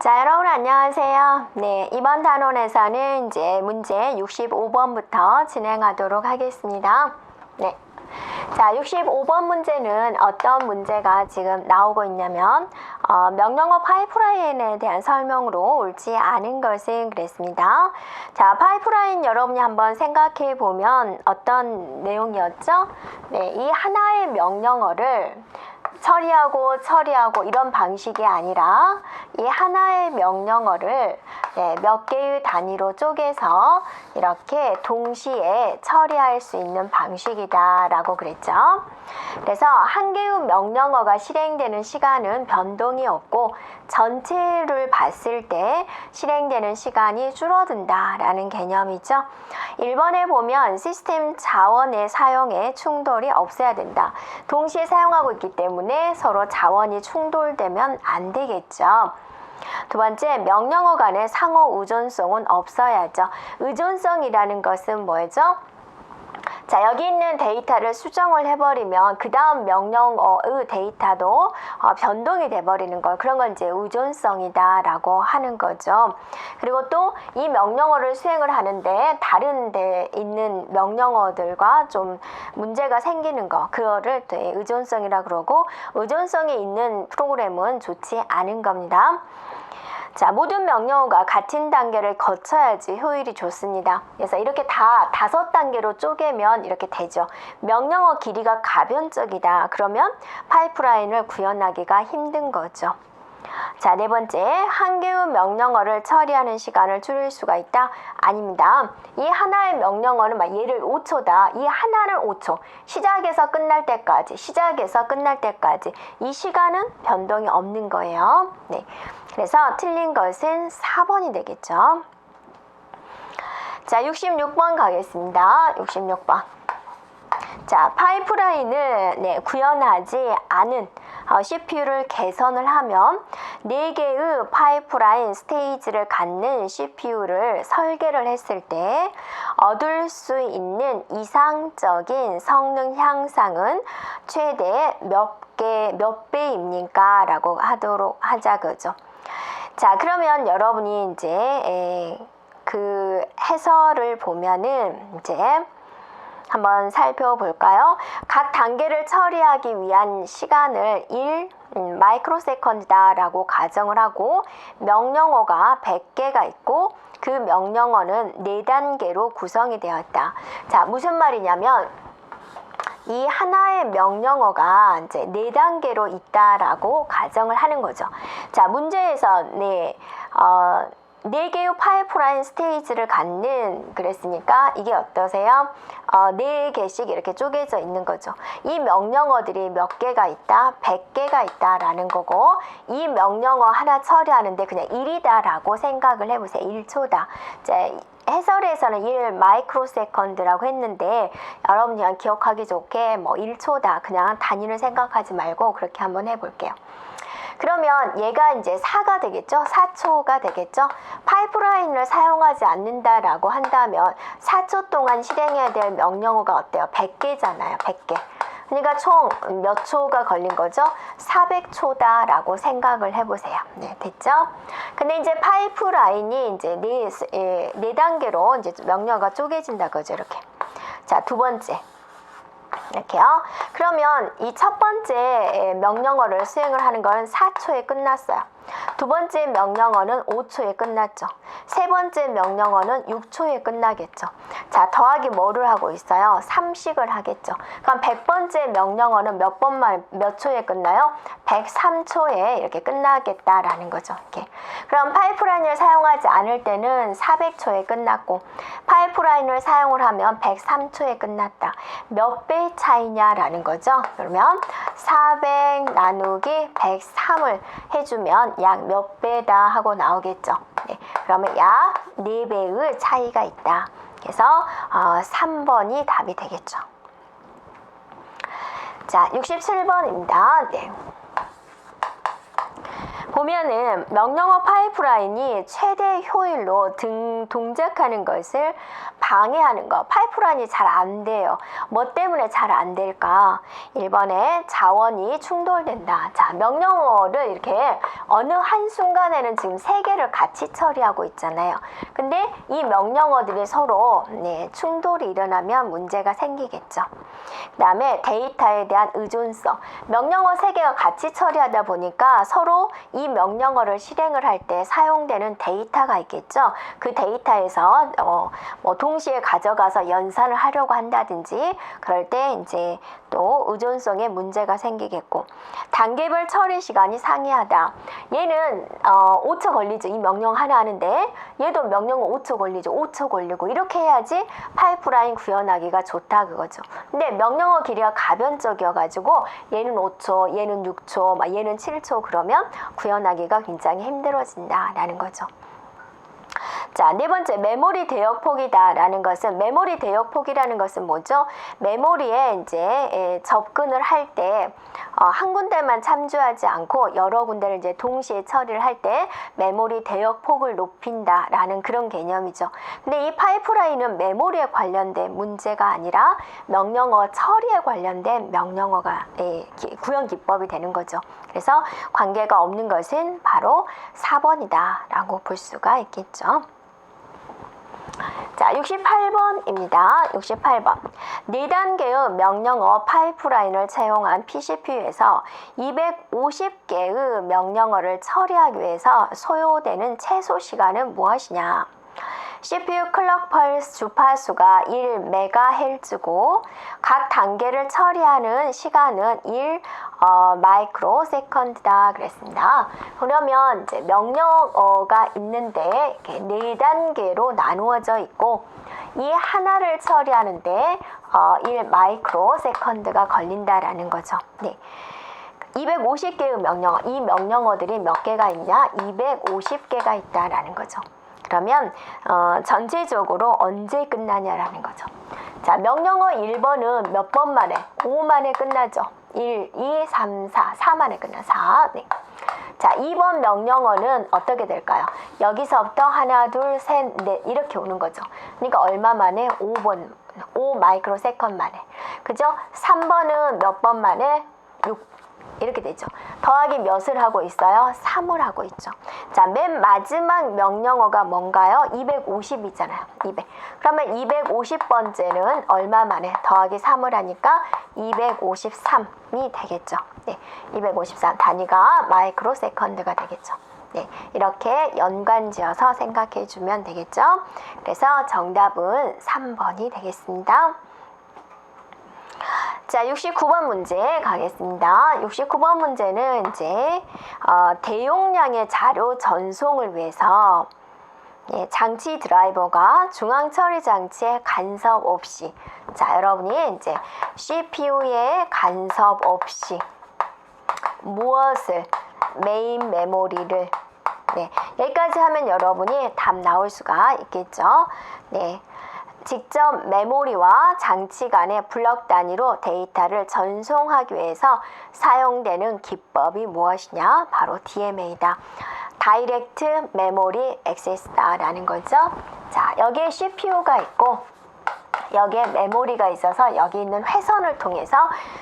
자, 여러분 안녕하세요. 네, 이번 단원에서는 이제 문제 65번부터 진행하도록 하겠습니다. 네. 자, 65번 문제는 어떤 문제가 지금 나오고 있냐면 명령어 파이프라인에 대한 설명으로 옳지 않은 것은 그랬습니다. 자, 파이프라인 여러분이 한번 생각해 보면 어떤 내용이었죠? 네, 이 하나의 명령어를 처리하고 이런 방식이 아니라 이 하나의 명령어를 몇 개의 단위로 쪼개서 이렇게 동시에 처리할 수 있는 방식이다 라고 그랬죠. 그래서 한 개의 명령어가 실행되는 시간은 변동이 없고 전체를 봤을 때 실행되는 시간이 줄어든다 라는 개념이죠. 1번에 보면 시스템 자원의 사용에 충돌이 없어야 된다. 동시에 사용하고 있기 때문에 서로 자원이 충돌되면 안 되겠죠. 두 번째, 명령어 간의 상호 의존성은 없어야죠. 의존성이라는 것은 뭐죠? 자, 여기 있는 데이터를 수정을 해버리면 그 다음 명령어의 데이터도 변동이 돼버리는 거, 그런 건 이제 의존성이다 라고 하는 거죠. 그리고 또 이 명령어를 수행을 하는데 다른 데 있는 명령어들과 좀 문제가 생기는 거, 그거를 의존성이라 그러고, 의존성이 있는 프로그램은 좋지 않은 겁니다. 자, 모든 명령어가 같은 단계를 거쳐야지 효율이 좋습니다. 그래서 이렇게 다 5단계로 쪼개면 이렇게 되죠. 명령어 길이가 가변적이다. 그러면 파이프라인을 구현하기가 힘든 거죠. 자, 네 번째, 한 개의 명령어를 처리하는 시간을 줄일 수가 있다? 아닙니다. 이 하나의 명령어는 예를 5초다. 이 하나는 5초. 시작에서 끝날 때까지 이 시간은 변동이 없는 거예요. 네. 그래서 틀린 것은 4번이 되겠죠. 자, 66번 가겠습니다. 66번. 자, 파이프라인을 구현하지 않은 CPU를 개선을 하면 4개의 파이프라인 스테이지를 갖는 CPU를 설계를 했을 때 얻을 수 있는 이상적인 성능 향상은 최대 몇 배입니까? 라고 하자 그죠. 자, 그러면 여러분이 이제 그 해설을 보면은 이제 한번 살펴볼까요? 각 단계를 처리하기 위한 시간을 1 마이크로세컨드다 라고 가정을 하고, 명령어가 100개가 있고 그 명령어는 4단계로 구성이 되었다. 자, 무슨 말이냐면 이 하나의 명령어가 이제 4단계로 있다라고 가정을 하는 거죠. 자, 문제에서 4개의 파이프라인 스테이지를 갖는 그랬으니까 이게 어떠세요? 4개씩 이렇게 쪼개져 있는 거죠. 이 명령어들이 몇 개가 있다? 100개가 있다라는 거고, 이 명령어 하나 처리하는데 그냥 1이다라고 생각을 해보세요. 1초다. 이제 해설에서는 1 마이크로세컨드라고 했는데 여러분이 그냥 기억하기 좋게 1초다. 그냥 단위를 생각하지 말고 그렇게 한번 해볼게요. 그러면 얘가 이제 4가 되겠죠? 4초가 되겠죠? 파이프라인을 사용하지 않는다라고 한다면 4초 동안 실행해야 될 명령어가 어때요? 100개잖아요. 100개. 그러니까 총 몇 초가 걸린 거죠? 400초다 라고 생각을 해보세요. 네, 됐죠? 근데 이제 파이프라인이 이제 4단계로 이제 명령어가 쪼개진다 그죠? 이렇게. 자, 두 번째. 이렇게요. 그러면 이 첫 번째 명령어를 수행을 하는 건 4초에 끝났어요. 두 번째 명령어는 5초에 끝났죠. 세 번째 명령어는 6초에 끝나겠죠. 자, 더하기 뭐를 하고 있어요? 3씩을 하겠죠. 그럼 100번째 명령어는 몇 초에 끝나요? 103초에 이렇게 끝나겠다라는 거죠. 이렇게. 그럼 파이프라인을 사용하지 않을 때는 400초에 끝났고, 파이프라인을 사용을 하면 103초에 끝났다. 몇 배 차이냐라는 거죠. 그러면 400 나누기 103을 해주면 약 몇 배다 하고 나오겠죠. 네, 그러면 약 4배의 차이가 있다. 그래서 3번이 답이 되겠죠. 자, 67번입니다. 네. 보면은 명령어 파이프라인이 최대 효율로 동작하는 것을 방해하는 거. 파이프라인이 잘 안 돼요. 뭐 때문에 잘 안 될까? 1번에 자원이 충돌된다. 자, 명령어를 이렇게 어느 한순간에는 지금 3개를 같이 처리하고 있잖아요. 근데 이 명령어들이 서로 충돌이 일어나면 문제가 생기겠죠. 그 다음에 데이터에 대한 의존성. 명령어 3개가 같이 처리하다 보니까 서로 이 명령어를 실행을 할 때 사용되는 데이터가 있겠죠. 그 데이터에서 뭐 동시에 가져가서 연산을 하려고 한다든지 그럴 때 이제 또 의존성에 문제가 생기겠고, 단계별 처리 시간이 상이하다. 얘는 5초 걸리죠. 이 명령 하나 하는데 얘도 명령어 5초 걸리죠. 5초 걸리고 이렇게 해야지 파이프라인 구현하기가 좋다 그거죠. 근데 명령어 길이가 가변적이어가지고 얘는 5초, 얘는 6초, 막 얘는 7초 그러면 구현하기가 굉장히 힘들어진다라는 거죠. 자, 4번째, 메모리 대역폭이다라는 것은, 메모리 대역폭이라는 것은 뭐죠? 메모리에 이제 접근을 할 때 한 군데만 참조하지 않고 여러 군데를 이제 동시에 처리를 할 때 메모리 대역폭을 높인다라는 그런 개념이죠. 근데 이 파이프라인은 메모리에 관련된 문제가 아니라 명령어 처리에 관련된 명령어가 구현 기법이 되는 거죠. 그래서 관계가 없는 것은 바로 4번이다라고 볼 수가 있겠죠. 자, 68번입니다. 68번. 4단계의 명령어 파이프라인을 채용한 PCPU에서 250개의 명령어를 처리하기 위해서 소요되는 최소 시간은 무엇이냐? CPU 클럭 펄스 주파수가 1MHz고 각 단계를 처리하는 시간은 1 마이크로 세컨드다 그랬습니다. 그러면 이제 명령어가 있는데 이렇게 4단계로 나누어져 있고 이 하나를 처리하는데 1 마이크로 세컨드가 걸린다라는 거죠. 네. 250개의 명령어, 이 명령어들이 몇 개가 있냐? 250개가 있다라는 거죠. 그러면 전체적으로 언제 끝나냐라는 거죠. 자, 명령어 1번은 몇 번 만에? 5 만에 끝나죠. 1, 2, 3, 4, 4 만에 끝나. 4. 네. 자, 2번 명령어는 어떻게 될까요? 여기서부터 하나, 둘, 셋, 넷 이렇게 오는 거죠. 그러니까 얼마 만에? 5번, 5 마이크로 세컨드 만에. 그죠? 3번은 몇 번 만에? 6. 이렇게 되죠. 더하기 몇을 하고 있어요? 3을 하고 있죠. 자, 맨 마지막 명령어가 뭔가요? 250이잖아요. 200. 그러면 250번째는 얼마 만에? 더하기 3을 하니까 253이 되겠죠. 네, 253 단위가 마이크로 세컨드가 되겠죠. 네, 이렇게 연관지어서 생각해 주면 되겠죠. 그래서 정답은 3번이 되겠습니다. 자, 69번 문제 가겠습니다. 69번 문제는 이제 대용량의 자료 전송을 위해서 장치 드라이버가 중앙 처리 장치에 간섭 없이, 자, 여러분이 이제 CPU에 간섭 없이 무엇을, 메인 메모리를, 네, 여기까지 하면 여러분이 답 나올 수가 있겠죠. 네. 직접 메모리와 장치 간의 블럭 단위로 데이터를 전송하기 위해서 사용되는 기법이 무엇이냐? 바로 DMA다. 다이렉트 메모리 액세스다라는 거죠. 자, 여기에 CPU가 있고 여기에 메모리가 있어서 여기 있는 회선을 통해서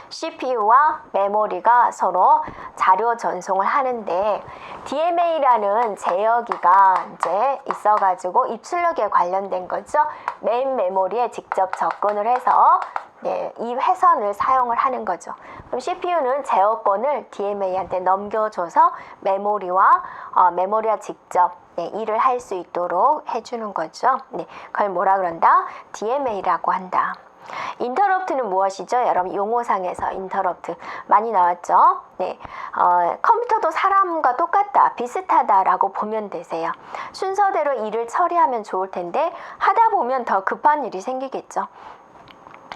CPU와 메모리가 서로 자료 전송을 하는데, DMA라는 제어기가 이제 있어가지고 입출력에 관련된 거죠. 메인 메모리에 직접 접근을 해서 이 회선을 사용을 하는 거죠. 그럼 CPU는 제어권을 DMA한테 넘겨줘서 메모리와 직접 일을 할 수 있도록 해주는 거죠. 네, 그걸 뭐라 그런다? DMA라고 한다. 인터럽트는 무엇이죠? 여러분, 용어상에서 인터럽트 많이 나왔죠? 네, 컴퓨터도 사람과 똑같다, 비슷하다라고 보면 되세요. 순서대로 일을 처리하면 좋을 텐데 하다 보면 더 급한 일이 생기겠죠.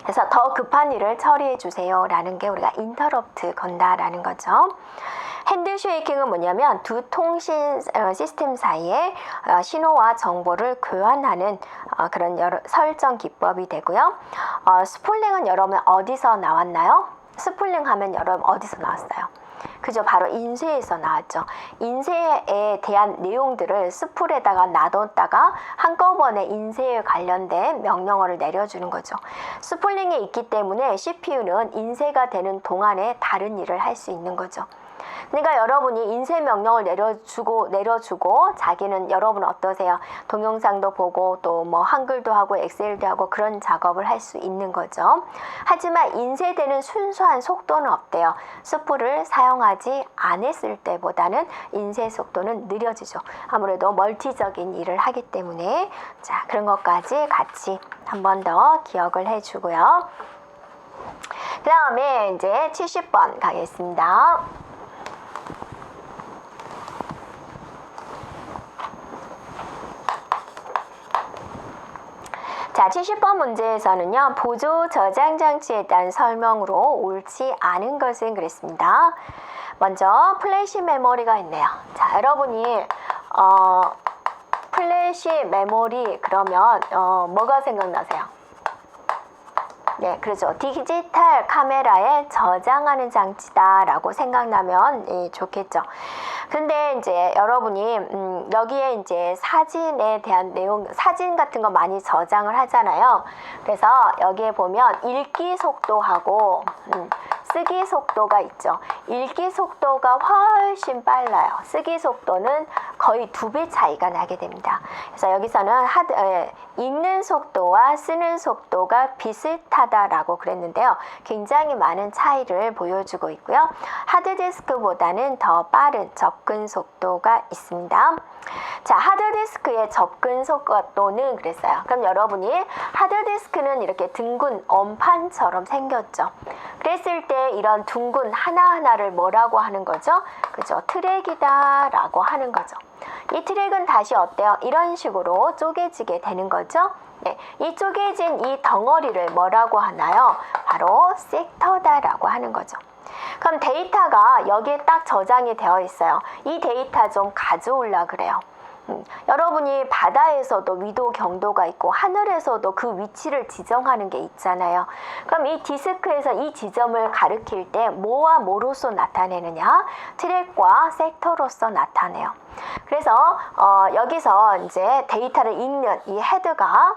그래서 더 급한 일을 처리해 주세요 라는 게 우리가 인터럽트 건다라는 거죠. 핸드 쉐이킹은 뭐냐면 두 통신 시스템 사이에 신호와 정보를 교환하는 그런 설정 기법이 되고요. 스풀링은 여러분 어디서 나왔나요? 스풀링 하면 여러분 어디서 나왔어요? 그죠? 바로 인쇄에서 나왔죠. 인쇄에 대한 내용들을 스풀에다가 놔뒀다가 한꺼번에 인쇄에 관련된 명령어를 내려주는 거죠. 스풀링이 있기 때문에 CPU는 인쇄가 되는 동안에 다른 일을 할 수 있는 거죠. 그러니까 여러분이 인쇄 명령을 내려주고 자기는 여러분 어떠세요? 동영상도 보고 또 뭐 한글도 하고 엑셀도 하고 그런 작업을 할 수 있는 거죠. 하지만 인쇄되는 순수한 속도는 없대요. 스풀을 사용하지 않았을 때보다는 인쇄 속도는 느려지죠. 아무래도 멀티적인 일을 하기 때문에 자, 그런 것까지 같이 한 번 더 기억을 해주고요. 그 다음에 이제 70번 가겠습니다. 자, 70번 문제에서는요, 보조 저장 장치에 대한 설명으로 옳지 않은 것은 그랬습니다. 먼저 플래시 메모리가 있네요. 자, 여러분이 플래시 메모리 그러면 뭐가 생각나세요? 네, 그렇죠. 디지털 카메라에 저장하는 장치다라고 생각나면 좋겠죠. 근데 이제 여러분이 여기에 이제 사진에 대한 내용, 사진 같은 거 많이 저장을 하잖아요. 그래서 여기에 보면 읽기 속도하고 쓰기 속도가 있죠. 읽기 속도가 훨씬 빨라요. 쓰기 속도는 거의 2배 차이가 나게 됩니다. 그래서 여기서는 읽는 속도와 쓰는 속도가 비슷하다라고 그랬는데요. 굉장히 많은 차이를 보여주고 있고요. 하드디스크보다는 더 빠른 접근 속도가 있습니다. 자, 하드디스크의 접근 속도는 그랬어요. 그럼 여러분이 하드디스크는 이렇게 둥근 엄판처럼 생겼죠. 그랬을 때 이런 둥근 하나하나를 뭐라고 하는 거죠? 그죠? 트랙이다 라고 하는 거죠. 이 트랙은 다시 어때요? 이런 식으로 쪼개지게 되는 거죠. 네, 이 쪼개진 이 덩어리를 뭐라고 하나요? 바로 섹터다라고 하는 거죠. 그럼 데이터가 여기에 딱 저장이 되어 있어요. 이 데이터 좀 가져오려 그래요. 여러분이 바다에서도 위도 경도가 있고 하늘에서도 그 위치를 지정하는 게 있잖아요. 그럼 이 디스크에서 이 지점을 가리킬 때 뭐와 뭐로서 나타내느냐? 트랙과 섹터로서 나타내요. 그래서 여기서 이제 데이터를 읽는 이 헤드가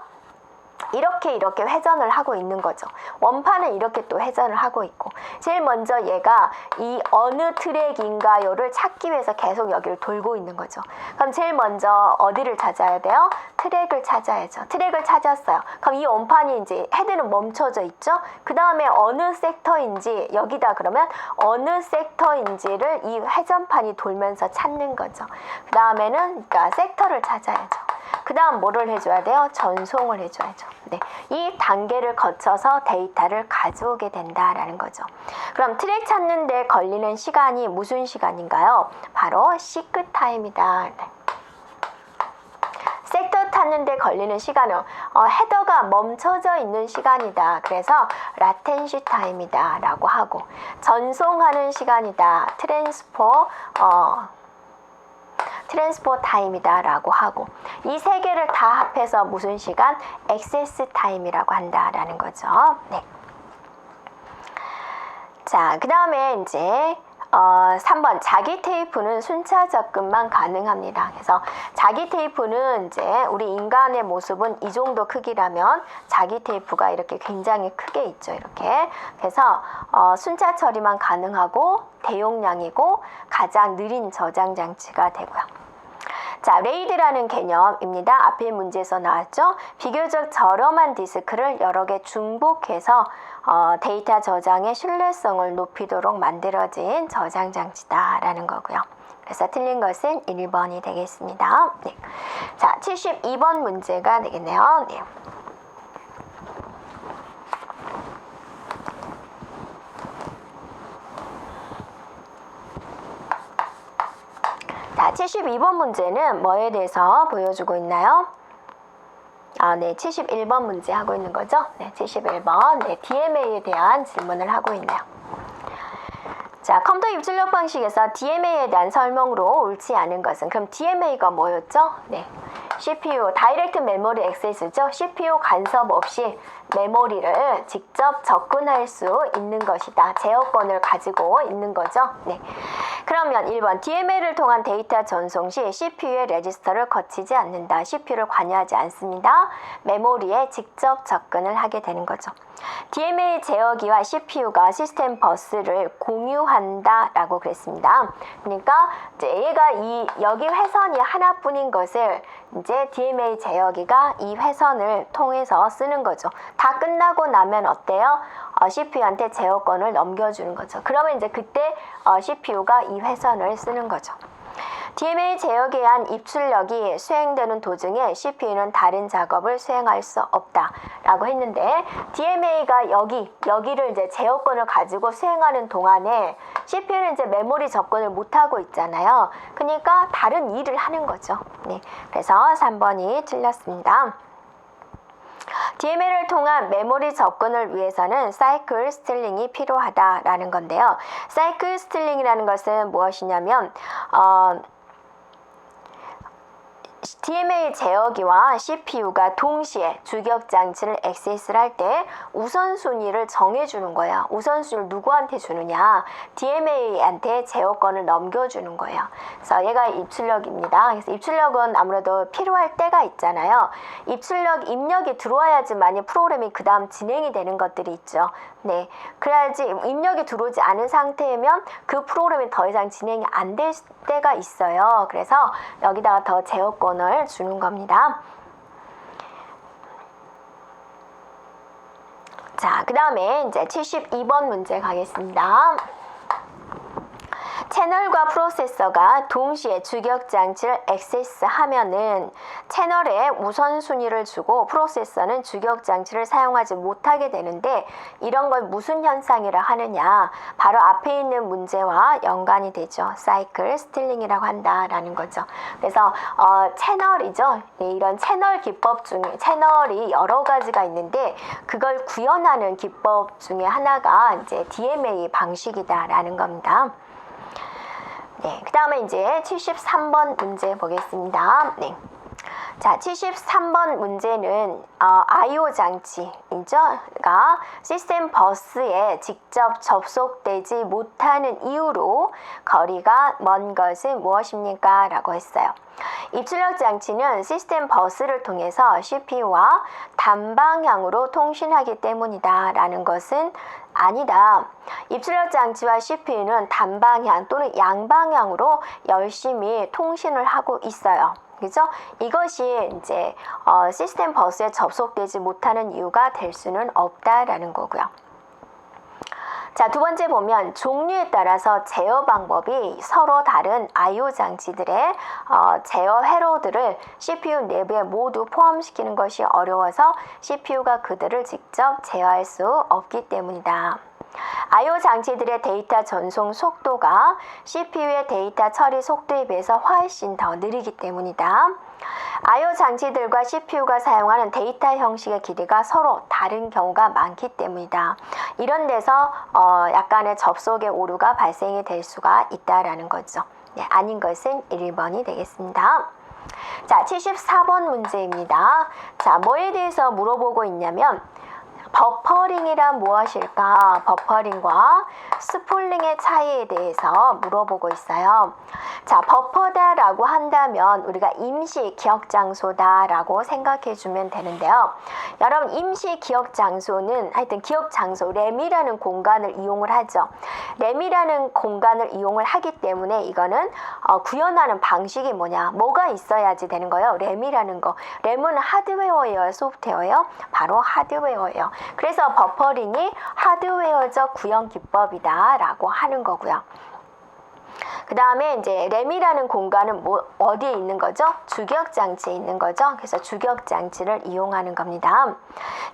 이렇게 회전을 하고 있는 거죠. 원판은 이렇게 또 회전을 하고 있고, 제일 먼저 얘가 이 어느 트랙인가요를 찾기 위해서 계속 여기를 돌고 있는 거죠. 그럼 제일 먼저 어디를 찾아야 돼요? 트랙을 찾아야죠. 트랙을 찾았어요. 그럼 이 원판이 이제 헤드는 멈춰져 있죠. 그 다음에 어느 섹터인지 여기다 그러면 어느 섹터인지를 이 회전판이 돌면서 찾는 거죠. 그 다음에는 그러니까 섹터를 찾아야죠. 그 다음 뭐를 해줘야 돼요? 전송을 해줘야죠. 네, 이 단계를 거쳐서 데이터를 가져오게 된다라는 거죠. 그럼 트랙 찾는 데 걸리는 시간이 무슨 시간인가요? 바로 시크 타임이다. 네. 섹터 찾는 데 걸리는 시간은 헤더가 멈춰져 있는 시간이다. 그래서 라텐시 타임이다 라고 하고, 전송하는 시간이다. 트랜스포 타임이다 라고 하고, 이 세 개를 다 합해서 무슨 시간? 액세스 타임이라고 한다라는 거죠. 네. 자, 그 다음에 이제 3번 자기 테이프는 순차 접근만 가능합니다. 그래서 자기 테이프는 이제 우리 인간의 모습은 이 정도 크기라면 자기 테이프가 이렇게 굉장히 크게 있죠. 이렇게. 그래서 순차 처리만 가능하고 대용량이고 가장 느린 저장 장치가 되고요. 자, 레이드라는 개념입니다. 앞에 문제에서 나왔죠. 비교적 저렴한 디스크를 여러 개 중복해서 데이터 저장의 신뢰성을 높이도록 만들어진 저장 장치다라는 거고요. 그래서 틀린 것은 1번이 되겠습니다. 네. 자, 72번 문제가 되겠네요. 네. 자, 72번 문제는 뭐에 대해서 보여주고 있나요? 네, 71번 문제 하고 있는 거죠? 네, 71번. 네, DMA에 대한 질문을 하고 있네요. 자, 컴퓨터 입출력 방식에서 DMA에 대한 설명으로 옳지 않은 것은, 그럼 DMA가 뭐였죠? 네, CPU, 다이렉트 메모리 액세스죠. CPU 간섭 없이 메모리를 직접 접근할 수 있는 것이다. 제어권을 가지고 있는 거죠. 네. 그러면 1번 DMA를 통한 데이터 전송 시 CPU의 레지스터를 거치지 않는다. CPU를 관여하지 않습니다. 메모리에 직접 접근을 하게 되는 거죠. DMA 제어기와 CPU가 시스템 버스를 공유한다 라고 그랬습니다. 그러니까 이제 얘가 여기 회선이 하나뿐인 것을 이제 DMA 제어기가 이 회선을 통해서 쓰는 거죠. 다 끝나고 나면 어때요? CPU한테 제어권을 넘겨주는 거죠. 그러면 이제 그때 CPU가 이 회선을 쓰는 거죠. DMA 제어기에 의한 입출력이 수행되는 도중에 CPU는 다른 작업을 수행할 수 없다 라고 했는데, DMA가 여기를 이제 제어권을 가지고 수행하는 동안에 CPU는 이제 메모리 접근을 못하고 있잖아요. 그러니까 다른 일을 하는 거죠. 네. 그래서 3번이 틀렸습니다. DMA를 통한 메모리 접근을 위해서는 사이클 스틸링이 필요하다라는 건데요. 사이클 스틸링이라는 것은 무엇이냐면 DMA 제어기와 CPU가 동시에 주격 장치를 액세스를 할 때 우선순위를 정해주는 거예요. 우선순위를 누구한테 주느냐? DMA한테 제어권을 넘겨주는 거예요. 그래서 얘가 입출력입니다. 그래서 입출력은 아무래도 필요할 때가 있잖아요. 입력이 들어와야지만이 프로그램이 그 다음 진행이 되는 것들이 있죠. 네, 그래야지 입력이 들어오지 않은 상태면 그 프로그램이 더 이상 진행이 안 될 때가 있어요. 그래서 여기다가 더 제어권을 주는 겁니다. 자, 그 다음에 이제 72번 문제 가겠습니다. 채널과 프로세서가 동시에 주격 장치를 액세스하면은 채널에 우선순위를 주고 프로세서는 주격 장치를 사용하지 못하게 되는데, 이런 걸 무슨 현상이라 하느냐? 바로 앞에 있는 문제와 연관이 되죠. 사이클 스틸링이라고 한다라는 거죠. 그래서 채널이죠. 네, 이런 채널 기법 중에 채널이 여러 가지가 있는데 그걸 구현하는 기법 중에 하나가 이제 DMA 방식이다라는 겁니다. 네, 그 다음에 이제 73번 문제 보겠습니다. 네. 자, 73번 문제는 I/O 장치가 시스템 버스에 직접 접속되지 못하는 이유로 거리가 먼 것은 무엇입니까? 라고 했어요. 입출력 장치는 시스템 버스를 통해서 CPU와 단방향으로 통신하기 때문이다 라는 것은 아니다. 입출력 장치와 CPU는 단방향 또는 양방향으로 열심히 통신을 하고 있어요. 그죠? 이것이 이제 시스템 버스에 접속되지 못하는 이유가 될 수는 없다라는 거고요. 자, 두 번째 보면 종류에 따라서 제어 방법이 서로 다른 I/O 장치들의 제어 회로들을 CPU 내부에 모두 포함시키는 것이 어려워서 CPU가 그들을 직접 제어할 수 없기 때문이다. I/O 장치들의 데이터 전송 속도가 CPU의 데이터 처리 속도에 비해서 훨씬 더 느리기 때문이다. I/O 장치들과 CPU가 사용하는 데이터 형식의 길이가 서로 다른 경우가 많기 때문이다. 이런 데서 약간의 접속의 오류가 발생이 될 수가 있다라는 거죠. 네, 아닌 것은 1번이 되겠습니다. 자, 74번 문제입니다. 자, 뭐에 대해서 물어보고 있냐면 버퍼링이란 무엇일까? 버퍼링과 스풀링의 차이에 대해서 물어보고 있어요. 자, 버퍼다라고 한다면 우리가 임시 기억 장소다라고 생각해 주면 되는데요. 여러분, 임시 기억 장소는 하여튼 기억 장소, 램이라는 공간을 이용을 하죠. 램이라는 공간을 이용을 하기 때문에 이거는 구현하는 방식이 뭐가 있어야지 되는 거예요. 램이라는 거. 램은 하드웨어예요, 소프트웨어예요? 바로 하드웨어예요. 그래서 버퍼링이 하드웨어적 구현 기법이다 라고 하는 거고요. 그 다음에 이제 램이라는 공간은 어디에 있는 거죠? 주격 장치에 있는 거죠. 그래서 주격 장치를 이용하는 겁니다.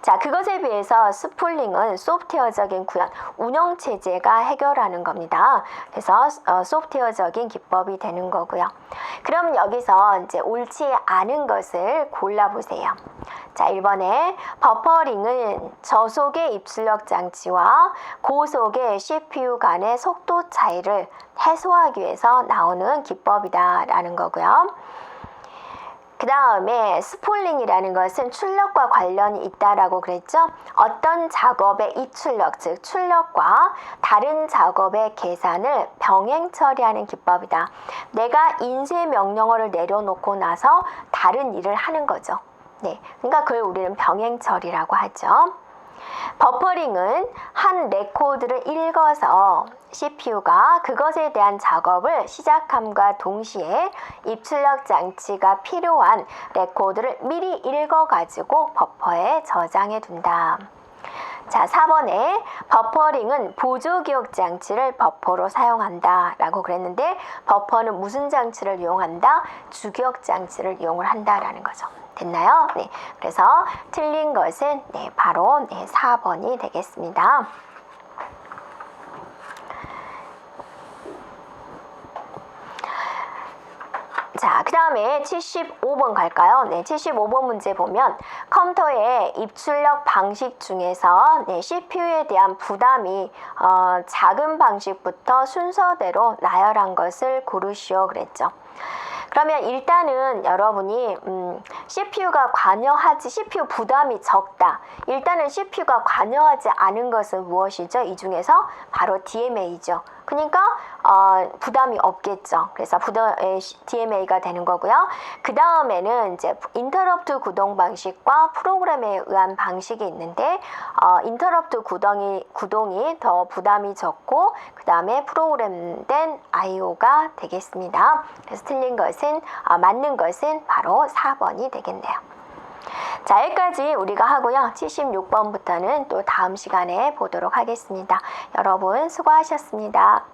자, 그것에 비해서 스풀링은 소프트웨어적인 구현, 운영 체제가 해결하는 겁니다. 그래서 소프트웨어적인 기법이 되는 거고요. 그럼 여기서 이제 옳지 않은 것을 골라보세요. 자, 1번에 버퍼링은 저속의 입출력 장치와 고속의 CPU 간의 속도 차이를 해소하기 위해서 나오는 기법이다 라는 거고요. 그 다음에 스폴링이라는 것은 출력과 관련이 있다라고 그랬죠. 어떤 작업의 이 출력, 즉 출력과 다른 작업의 계산을 병행 처리하는 기법이다. 내가 인쇄 명령어를 내려놓고 나서 다른 일을 하는 거죠. 네, 그러니까 그걸 우리는 병행 처리라고 하죠. 버퍼링은 한 레코드를 읽어서 CPU가 그것에 대한 작업을 시작함과 동시에 입출력 장치가 필요한 레코드를 미리 읽어가지고 버퍼에 저장해 둔다. 자, 4번에 버퍼링은 보조기억 장치를 버퍼로 사용한다 라고 그랬는데 버퍼는 무슨 장치를 이용한다? 주기억 장치를 이용을 한다라는 거죠. 됐나요? 네. 그래서 틀린 것은 바로 4번이 되겠습니다. 자, 그 다음에 75번 갈까요? 네, 75번 문제 보면 컴퓨터의 입출력 방식 중에서 CPU에 대한 부담이 작은 방식부터 순서대로 나열한 것을 고르시오 그랬죠. 그러면 일단은 여러분이 CPU가 관여하지, CPU 부담이 적다. 일단은 CPU가 관여하지 않은 것은 무엇이죠? 이 중에서 바로 DMA죠. 그러니까 부담이 없겠죠. 그래서 DMA가 되는 거고요. 그 다음에는 이제 인터럽트 구동 방식과 프로그램에 의한 방식이 있는데 인터럽트 구동이 더 부담이 적고 그 다음에 프로그램된 I/O가 되겠습니다. 그래서 틀린 것은 맞는 것은 바로 4번이 되겠네요. 자, 여기까지 우리가 하고요. 76번부터는 또 다음 시간에 보도록 하겠습니다. 여러분 수고하셨습니다.